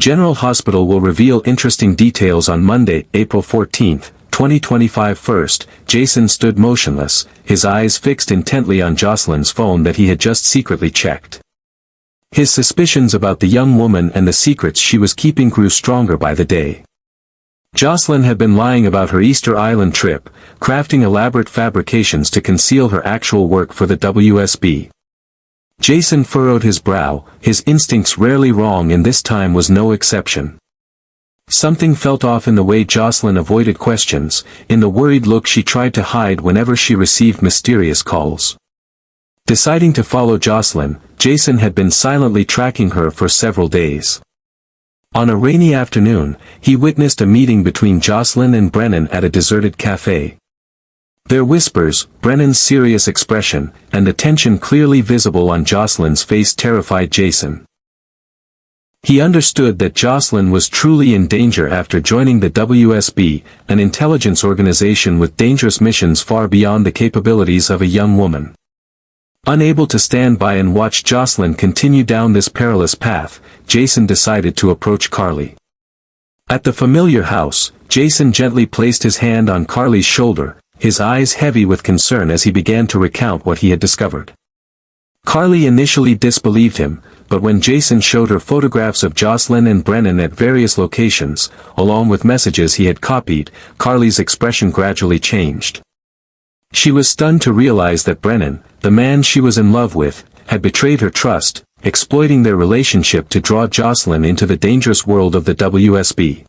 General Hospital will reveal interesting details on Monday, April 14, 2025. First, Jason stood motionless, his eyes fixed intently on Jocelyn's phone that he had just secretly checked. His suspicions about the young woman and the secrets she was keeping grew stronger by the day. Jocelyn had been lying about her Easter Island trip, crafting elaborate fabrications to conceal her actual work for the WSB. Jason furrowed his brow, his instincts rarely wrong, and this time was no exception. Something felt off in the way Jocelyn avoided questions, in the worried look she tried to hide whenever she received mysterious calls. Deciding to follow Jocelyn, Jason had been silently tracking her for several days. On a rainy afternoon, he witnessed a meeting between Jocelyn and Brennan at a deserted cafe. Their whispers, Brennan's serious expression, and the tension clearly visible on Jocelyn's face terrified Jason. He understood that Jocelyn was truly in danger after joining the WSB, an intelligence organization with dangerous missions far beyond the capabilities of a young woman. Unable to stand by and watch Jocelyn continue down this perilous path, Jason decided to approach Carly. At the familiar house, Jason gently placed his hand on Carly's shoulder, his eyes heavy with concern as he began to recount what he had discovered. Carly initially disbelieved him, but when Jason showed her photographs of Jocelyn and Brennan at various locations, along with messages he had copied, Carly's expression gradually changed. She was stunned to realize that Brennan, the man she was in love with, had betrayed her trust, exploiting their relationship to draw Jocelyn into the dangerous world of the WSB.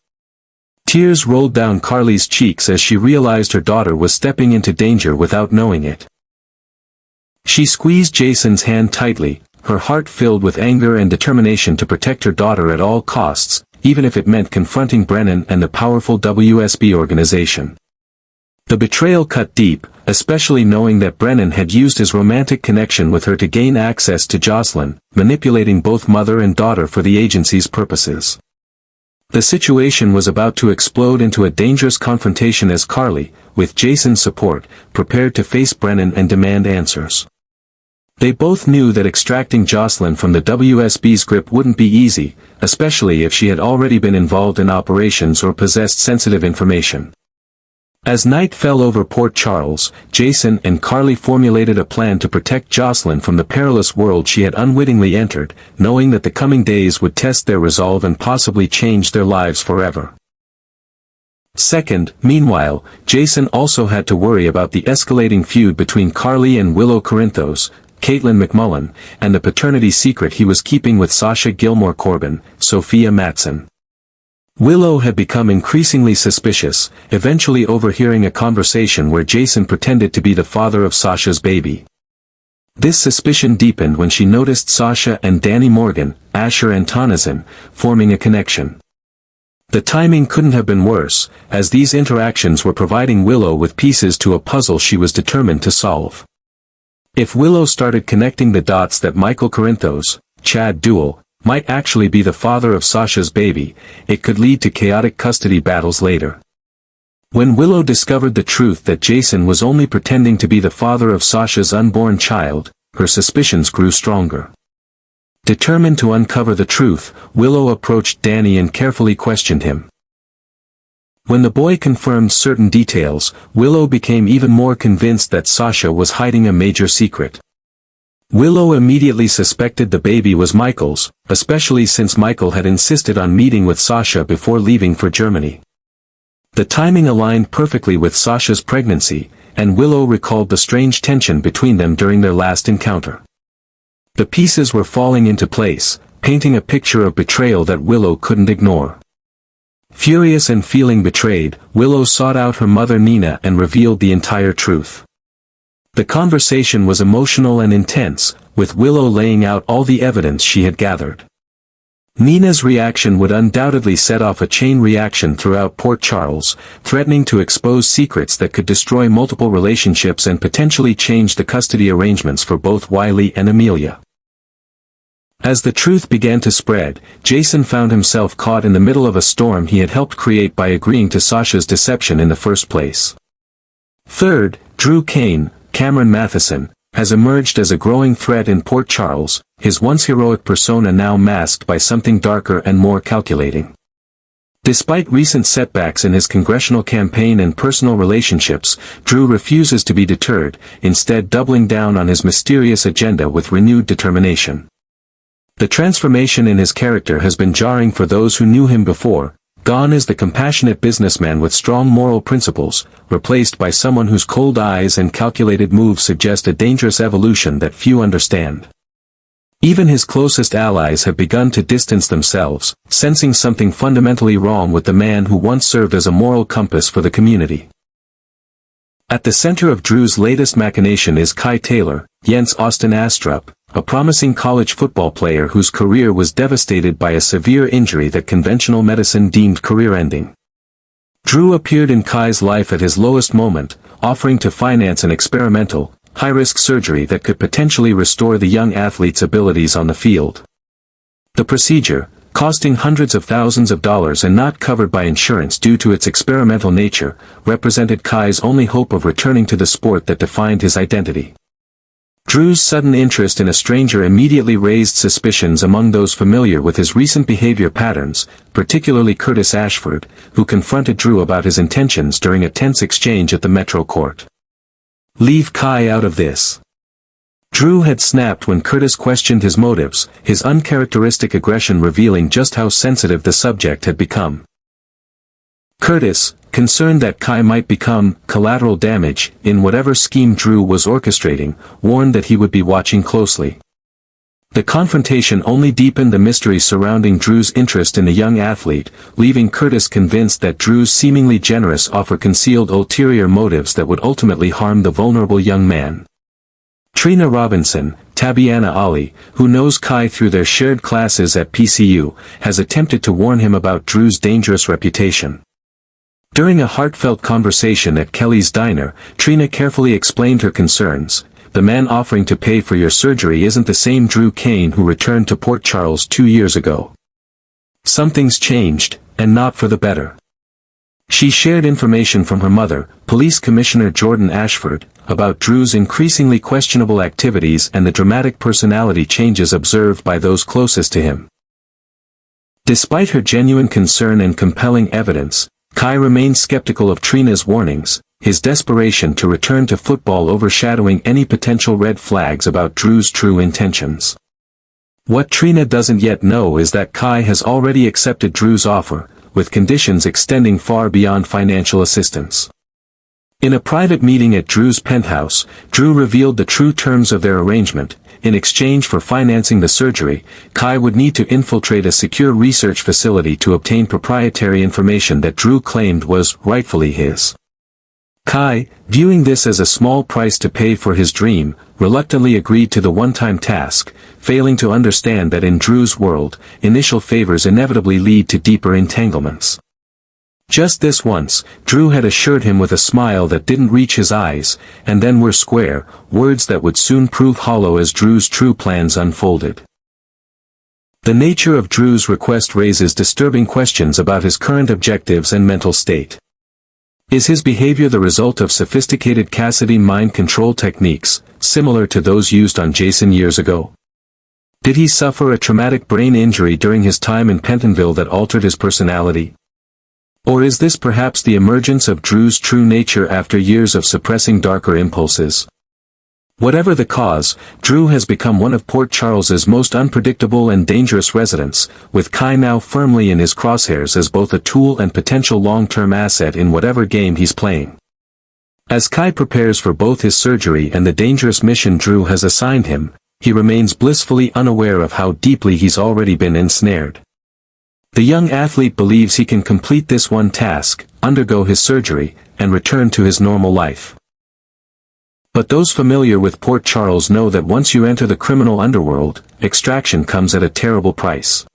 Tears rolled down Carly's cheeks as she realized her daughter was stepping into danger without knowing it. She squeezed Jason's hand tightly, her heart filled with anger and determination to protect her daughter at all costs, even if it meant confronting Brennan and the powerful WSB organization. The betrayal cut deep, especially knowing that Brennan had used his romantic connection with her to gain access to Jocelyn, manipulating both mother and daughter for the agency's purposes. The situation was about to explode into a dangerous confrontation as Carly, with Jason's support, prepared to face Brennan and demand answers. They both knew that extracting Jocelyn from the WSB's grip wouldn't be easy, especially if she had already been involved in operations or possessed sensitive information. As night fell over Port Charles, Jason and Carly formulated a plan to protect Jocelyn from the perilous world she had unwittingly entered, knowing that the coming days would test their resolve and possibly change their lives forever. Second, meanwhile, Jason also had to worry about the escalating feud between Carly and Willow Corinthos, Caitlin McMullen, and the paternity secret he was keeping with Sasha Gilmore Corbin, Sophia Matson. Willow had become increasingly suspicious, eventually overhearing a conversation where Jason pretended to be the father of Sasha's baby. This suspicion deepened when she noticed Sasha and Danny Morgan, Asher and Tonizin, forming a connection. The timing couldn't have been worse, as these interactions were providing Willow with pieces to a puzzle she was determined to solve. If Willow started connecting the dots that Michael Corinthos, Chad Duell, might actually be the father of Sasha's baby, it could lead to chaotic custody battles later. When Willow discovered the truth that Jason was only pretending to be the father of Sasha's unborn child, her suspicions grew stronger. Determined to uncover the truth, Willow approached Danny and carefully questioned him. When the boy confirmed certain details, Willow became even more convinced that Sasha was hiding a major secret. Willow immediately suspected the baby was Michael's, especially since Michael had insisted on meeting with Sasha before leaving for Germany. The timing aligned perfectly with Sasha's pregnancy, and Willow recalled the strange tension between them during their last encounter. The pieces were falling into place, painting a picture of betrayal that Willow couldn't ignore. Furious and feeling betrayed, Willow sought out her mother Nina and revealed the entire truth. The conversation was emotional and intense, with Willow laying out all the evidence she had gathered. Nina's reaction would undoubtedly set off a chain reaction throughout Port Charles, threatening to expose secrets that could destroy multiple relationships and potentially change the custody arrangements for both Wiley and Amelia. As the truth began to spread, Jason found himself caught in the middle of a storm he had helped create by agreeing to Sasha's deception in the first place. Third, Drew Kane, Cameron Matheson, has emerged as a growing threat in Port Charles, his once heroic persona now masked by something darker and more calculating. Despite recent setbacks in his congressional campaign and personal relationships, Drew refuses to be deterred, instead doubling down on his mysterious agenda with renewed determination. The transformation in his character has been jarring for those who knew him before. Gone is the compassionate businessman with strong moral principles, replaced by someone whose cold eyes and calculated moves suggest a dangerous evolution that few understand. Even his closest allies have begun to distance themselves, sensing something fundamentally wrong with the man who once served as a moral compass for the community. At the center of Drew's latest machination is Kai Taylor, Jens Austin Astrup, a promising college football player whose career was devastated by a severe injury that conventional medicine deemed career-ending. Drew appeared in Kai's life at his lowest moment, offering to finance an experimental, high-risk surgery that could potentially restore the young athlete's abilities on the field. The procedure, costing hundreds of thousands of dollars and not covered by insurance due to its experimental nature, represented Kai's only hope of returning to the sport that defined his identity. Drew's sudden interest in a stranger immediately raised suspicions among those familiar with his recent behavior patterns, particularly Curtis Ashford, who confronted Drew about his intentions during a tense exchange at the Metro Court. "Leave Kai out of this." Drew had snapped when Curtis questioned his motives, his uncharacteristic aggression revealing just how sensitive the subject had become. Curtis, concerned that Kai might become collateral damage in whatever scheme Drew was orchestrating, warned that he would be watching closely. The confrontation only deepened the mystery surrounding Drew's interest in the young athlete, leaving Curtis convinced that Drew's seemingly generous offer concealed ulterior motives that would ultimately harm the vulnerable young man. Trina Robinson, Tabiana Ali, who knows Kai through their shared classes at PCU, has attempted to warn him about Drew's dangerous reputation. During a heartfelt conversation at Kelly's Diner, Trina carefully explained her concerns. "The man offering to pay for your surgery isn't the same Drew Kane who returned to Port Charles 2 years ago. Something's changed, and not for the better." She shared information from her mother, Police Commissioner Jordan Ashford, about Drew's increasingly questionable activities and the dramatic personality changes observed by those closest to him. Despite her genuine concern and compelling evidence, Kai remained skeptical of Trina's warnings, his desperation to return to football overshadowing any potential red flags about Drew's true intentions. What Trina doesn't yet know is that Kai has already accepted Drew's offer, with conditions extending far beyond financial assistance. In a private meeting at Drew's penthouse, Drew revealed the true terms of their arrangement. In exchange for financing the surgery, Kai would need to infiltrate a secure research facility to obtain proprietary information that Drew claimed was rightfully his. Kai, viewing this as a small price to pay for his dream, reluctantly agreed to the one-time task, failing to understand that in Drew's world, initial favors inevitably lead to deeper entanglements. Just this once, Drew had assured him with a smile that didn't reach his eyes, and then we're square, words that would soon prove hollow as Drew's true plans unfolded. The nature of Drew's request raises disturbing questions about his current objectives and mental state. Is his behavior the result of sophisticated Cassidy mind control techniques, similar to those used on Jason years ago? Did he suffer a traumatic brain injury during his time in Pentonville that altered his personality? Or is this perhaps the emergence of Drew's true nature after years of suppressing darker impulses? Whatever the cause, Drew has become one of Port Charles's most unpredictable and dangerous residents, with Kai now firmly in his crosshairs as both a tool and potential long-term asset in whatever game he's playing. As Kai prepares for both his surgery and the dangerous mission Drew has assigned him, he remains blissfully unaware of how deeply he's already been ensnared. The young athlete believes he can complete this one task, undergo his surgery, and return to his normal life. But those familiar with Port Charles know that once you enter the criminal underworld, extraction comes at a terrible price.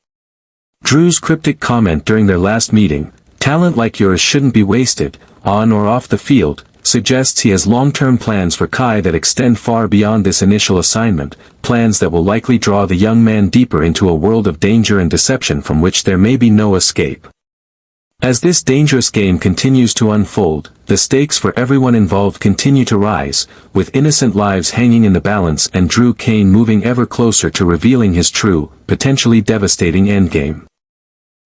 Drew's cryptic comment during their last meeting, "Talent like yours shouldn't be wasted, on or off the field," suggests he has long-term plans for Kai that extend far beyond this initial assignment, plans that will likely draw the young man deeper into a world of danger and deception from which there may be no escape. As this dangerous game continues to unfold, the stakes for everyone involved continue to rise, with innocent lives hanging in the balance and Drew Kane moving ever closer to revealing his true, potentially devastating endgame.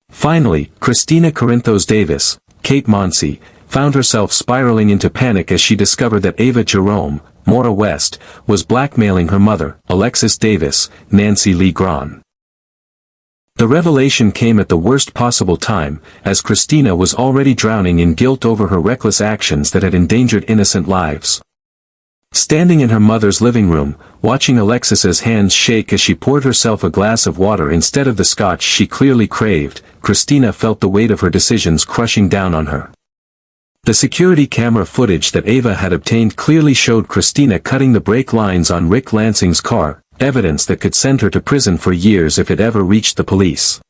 Finally, Kristina Corinthos Davis, Kate Monsey, found herself spiraling into panic as she discovered that Ava Jerome, Maura West, was blackmailing her mother, Alexis Davis, Nancy Lee Grahn. The revelation came at the worst possible time, as Kristina was already drowning in guilt over her reckless actions that had endangered innocent lives. Standing in her mother's living room, watching Alexis's hands shake as she poured herself a glass of water instead of the scotch she clearly craved, Kristina felt the weight of her decisions crushing down on her. The security camera footage that Ava had obtained clearly showed Kristina cutting the brake lines on Rick Lansing's car, evidence that could send her to prison for years if it ever reached the police.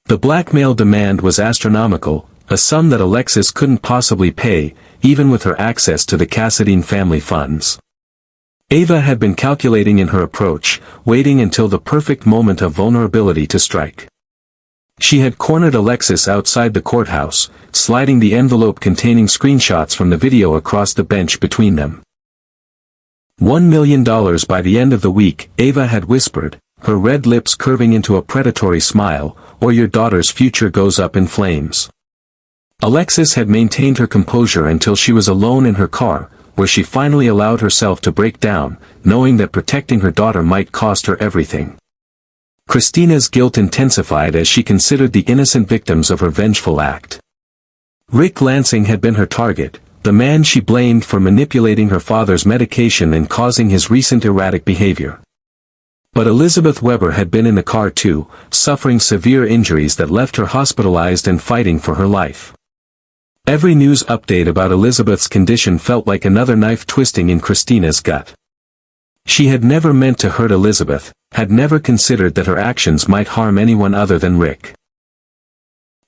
The blackmail demand was astronomical, a sum that Alexis couldn't possibly pay, even with her access to the Cassadine family funds. Ava had been calculating in her approach, waiting until the perfect moment of vulnerability to strike. She had cornered Alexis outside the courthouse, sliding the envelope containing screenshots from the video across the bench between them. $1 million by the end of the week, Ava had whispered, her red lips curving into a predatory smile, or your daughter's future goes up in flames. Alexis had maintained her composure until she was alone in her car, where she finally allowed herself to break down, knowing that protecting her daughter might cost her everything. Kristina's guilt intensified as she considered the innocent victims of her vengeful act. Rick Lansing had been her target, the man she blamed for manipulating her father's medication and causing his recent erratic behavior. But Elizabeth Weber had been in the car too, suffering severe injuries that left her hospitalized and fighting for her life. Every news update about Elizabeth's condition felt like another knife twisting in Kristina's gut. She had never meant to hurt Elizabeth, had never considered that her actions might harm anyone other than Rick.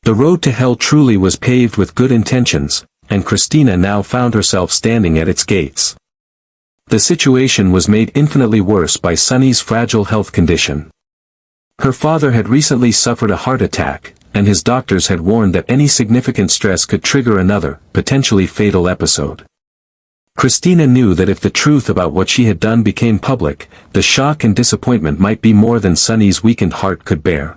The road to hell truly was paved with good intentions, and Kristina now found herself standing at its gates. The situation was made infinitely worse by Sonny's fragile health condition. Her father had recently suffered a heart attack, and his doctors had warned that any significant stress could trigger another, potentially fatal episode. Kristina knew that if the truth about what she had done became public, the shock and disappointment might be more than Sonny's weakened heart could bear.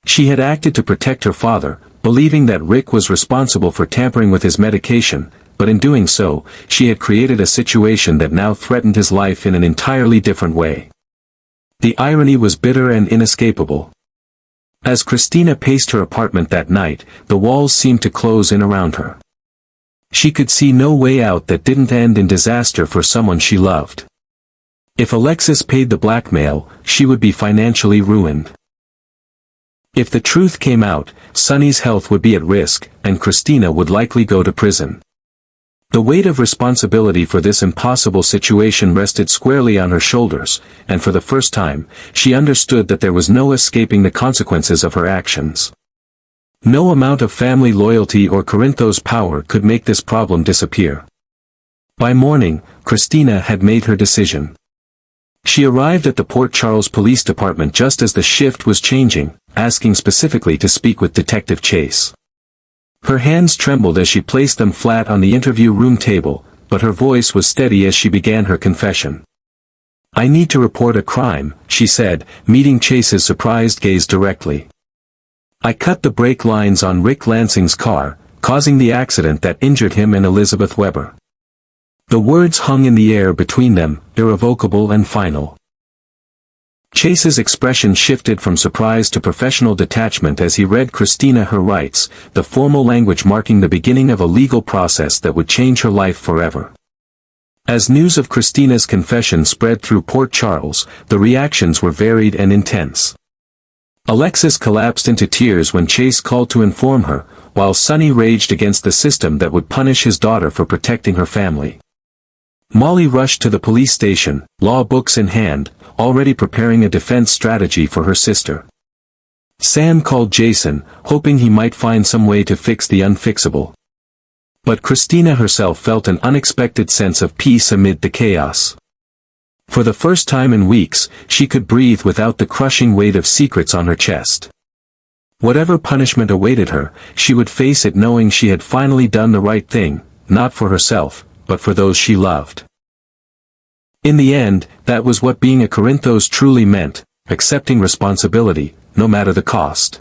She had acted to protect her father, believing that Rick was responsible for tampering with his medication, but in doing so, she had created a situation that now threatened his life in an entirely different way. The irony was bitter and inescapable. As Kristina paced her apartment that night, the walls seemed to close in around her. She could see no way out that didn't end in disaster for someone she loved. If Alexis paid the blackmail, she would be financially ruined. If the truth came out, Sonny's health would be at risk, and Kristina would likely go to prison. The weight of responsibility for this impossible situation rested squarely on her shoulders, and for the first time, she understood that there was no escaping the consequences of her actions. No amount of family loyalty or Corinthos power could make this problem disappear. By morning, Kristina had made her decision. She arrived at the Port Charles Police Department just as the shift was changing, asking specifically to speak with Detective Chase. Her hands trembled as she placed them flat on the interview room table, but her voice was steady as she began her confession. "I need to report a crime," she said, meeting Chase's surprised gaze directly. "I cut the brake lines on Rick Lansing's car, causing the accident that injured him and Elizabeth Weber." The words hung in the air between them, irrevocable and final. Chase's expression shifted from surprise to professional detachment as he read Kristina her rights, the formal language marking the beginning of a legal process that would change her life forever. As news of Kristina's confession spread through Port Charles, the reactions were varied and intense. Alexis collapsed into tears when Chase called to inform her, while Sonny raged against the system that would punish his daughter for protecting her family. Molly rushed to the police station, law books in hand, already preparing a defense strategy for her sister. Sam called Jason, hoping he might find some way to fix the unfixable. But Kristina herself felt an unexpected sense of peace amid the chaos. For the first time in weeks, she could breathe without the crushing weight of secrets on her chest. Whatever punishment awaited her, she would face it knowing she had finally done the right thing, not for herself, but for those she loved. In the end, that was what being a Corinthos truly meant, accepting responsibility, no matter the cost.